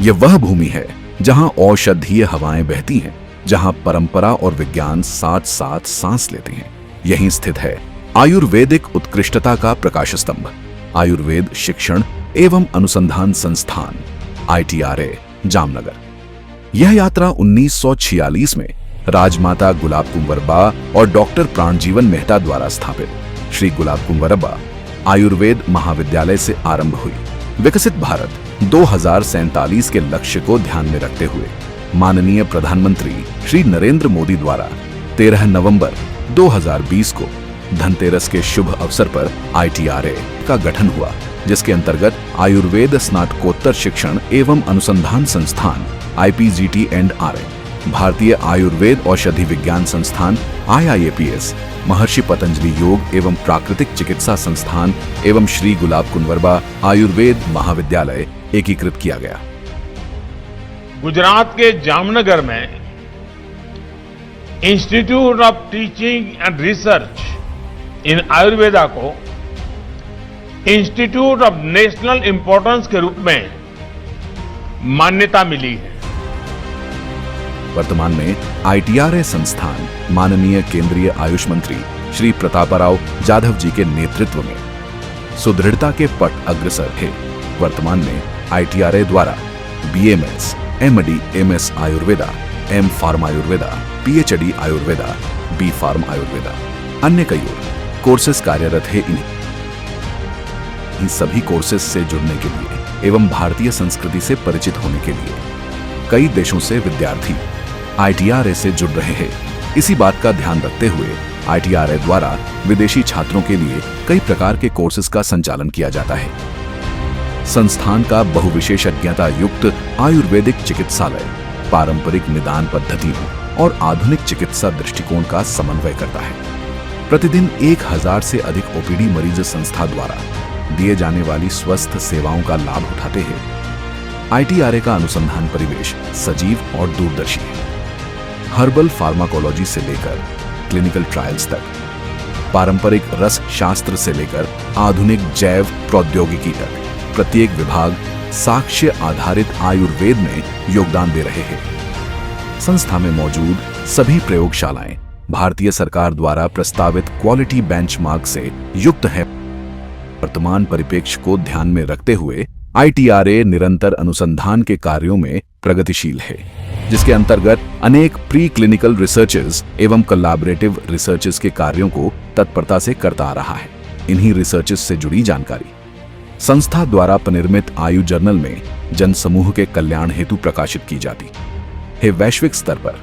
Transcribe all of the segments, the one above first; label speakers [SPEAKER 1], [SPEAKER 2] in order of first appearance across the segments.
[SPEAKER 1] यह वह भूमि है जहां औषधीय हवाएं बहती हैं, जहां परंपरा और विज्ञान साथ साथ सांस लेते हैं। यहीं स्थित है आयुर्वेदिक उत्कृष्टता का प्रकाश स्तंभ, आयुर्वेद शिक्षण एवं अनुसंधान संस्थान ITRA जामनगर। यह यात्रा 1946 में राजमाता गुलाब कुंवरबा और डॉक्टर प्राणजीवन मेहता द्वारा स्थापित श्री गुलाब कुंवरबा आयुर्वेद महाविद्यालय से आरंभ हुई। विकसित भारत 2047 के लक्ष्य को ध्यान में रखते हुए माननीय प्रधानमंत्री श्री नरेंद्र मोदी द्वारा 13 नवंबर 2020 को धनतेरस के शुभ अवसर पर ITRA का गठन हुआ, जिसके अंतर्गत आयुर्वेद स्नातकोत्तर शिक्षण एवं अनुसंधान संस्थान IPGT&RA, भारतीय आयुर्वेद औषधि विज्ञान संस्थान IIAPS, महर्षि पतंजलि योग एवं प्राकृतिक चिकित्सा संस्थान एवं श्री गुलाब कुंवरबा आयुर्वेद महाविद्यालय एकीकृत किया गया।
[SPEAKER 2] गुजरात के जामनगर में institute of teaching and research इन आयुर्वेदा को इंस्टीट्यूट ऑफ नेशनल इंपॉर्टेंस के रूप में मान्यता मिली है।
[SPEAKER 1] वर्तमान में ITRA संस्थान माननीय केंद्रीय आयुष मंत्री श्री प्रतापराव जाधव जी के नेतृत्व में सुदृढ़ता के पट अग्रसर है। वर्तमान में ITRA द्वारा BMS, MD, MS Ayurveda, M pharm Ayurveda, PhD Ayurveda, B pharm Ayurveda, अन्य कई और कोर्सेस कार्यरत है। इन सभी कोर्सेस से जुड़ने के लिए एवं भारतीय संस्कृति से परिचित होने के लिए कई देशों से विद्यार्थी ITRA से जुड़ रहे हैं। इसी बात का ध्यान रखते हुए ITRA द्वारा विदेशी छात्रों के लिए कई प्रकार के कोर्सेज का संचालन किया जाता है। संस्थान का बहुविशेषज्ञता युक्त आयुर्वेदिक चिकित्सालय पारंपरिक निदान पद्धतियों और आधुनिक चिकित्सा दृष्टिकोण का समन्वय करता है। प्रतिदिन 1000 से अधिक OPD मरीज संस्था द्वारा दिए जाने वाली स्वस्थ सेवाओं का लाभ उठाते हैं। ITRA का अनुसंधान परिवेश सजीव और दूरदर्शी है। हर्बल फार्माकोलॉजी से लेकर क्लिनिकल ट्रायल्स तक, पारंपरिक रस शास्त्र से लेकर आधुनिक जैव प्रौद्योगिकी तक, प्रत्येक विभाग साक्ष्य आधारित आयुर्वेद में योगदान दे रहे हैं। संस्था में मौजूद सभी प्रयोगशालाएं भारतीय सरकार द्वारा प्रस्तावित क्वालिटी बेंचमार्क से युक्त है। वर्तमान परिप्रेक्ष्य को ध्यान में रखते हुए ITRA निरंतर अनुसंधान के कार्यों में प्रगतिशील है, जिसके अंतर्गत अनेक प्री क्लिनिकल रिसर्चेस एवं कोलैबोरेटिव रिसर्चेस के कार्यों को तत्परता से करता आ रहा है। इन्हीं रिसर्चेस से जुड़ी जानकारी संस्था द्वारा निर्मित आयु जर्नल में जनसमूह के कल्याण हेतु प्रकाशित की जाती है। वैश्विक स्तर पर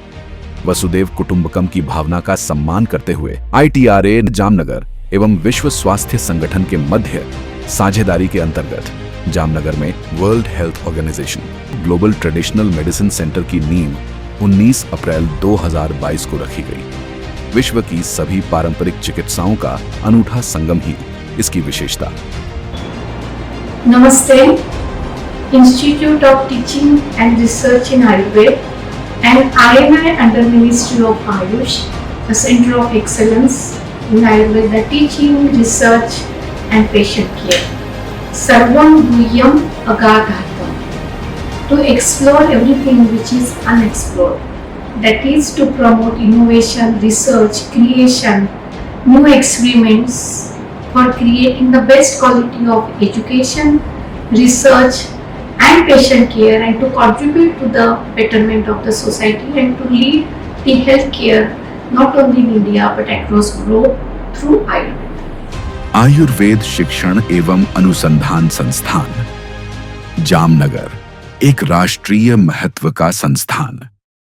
[SPEAKER 1] वसुदेव कुटुंबकम की भावना का सम्मान करते हुए ITRA जामनगर एवं विश्व स्वास्थ्य संगठन के मध्य साझेदारी के अंतर्गत जामनगर में World Health Organization Global Traditional Medicine Centre की नींव 19 अप्रैल 2022 को रखी गई। विश्व की सभी पारंपरिक चिकित्साओं का अनूठा संगम ही इसकी विशेषता।
[SPEAKER 3] नमस्ते। Institute of teaching and research in Ayurveda and IMI under Ministry of Ayush, a center of excellence in Ayurveda teaching, research and patient care. Sarvam Guhyam Agadhatam, to explore everything which is unexplored. That is to promote innovation, research, creation, new experiments for creating the best quality of education, research and patient care, and to contribute to the betterment of the society and to lead the healthcare not only in India but across globe through Ayurveda.
[SPEAKER 1] Ayurveda शिक्षण एवं अनुसंधान संस्थान जामनगर एक राष्ट्रीय महत्व का संस्थान।